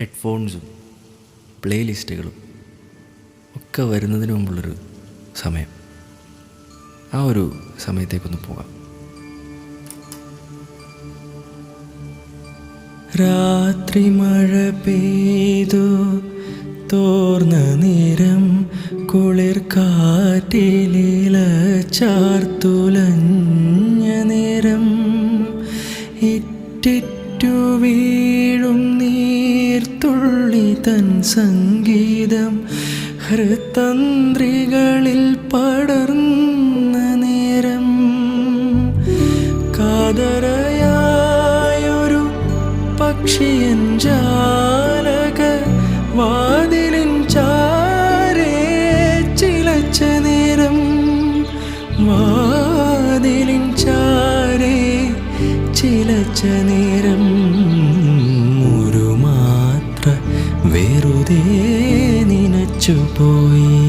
ഹെഡ്ഫോൺസും പ്ലേലിസ്റ്റുകളും ഒക്കെ വരുന്നതിന് മുമ്പുള്ളൊരു സമയം. ആ ഒരു സമയത്തേക്കൊന്ന് പോകാം. രാത്രി മഴ പെയ്തു തോർന്ന നേരം, കുളിർ കാറ്റിലില ചാർത്തുലഞ്ഞ നേരം, ഇറ്റിറ്റു വീഴും നീർത്തുള്ളി തൻ സംഗീതം ഹൃതന്ത്രികളിൽ പടർന്ന നേരം, കാതരയായൊരു പക്ഷിയൻ ജാലക വാതിലിൻ ചാരേ ചിലച്ച നേരം, വാതിലിൻ ചാരേ ചിലച്ച നേരം, ഒരു മാത്ര വെറുതെ നനച്ചുപോയി.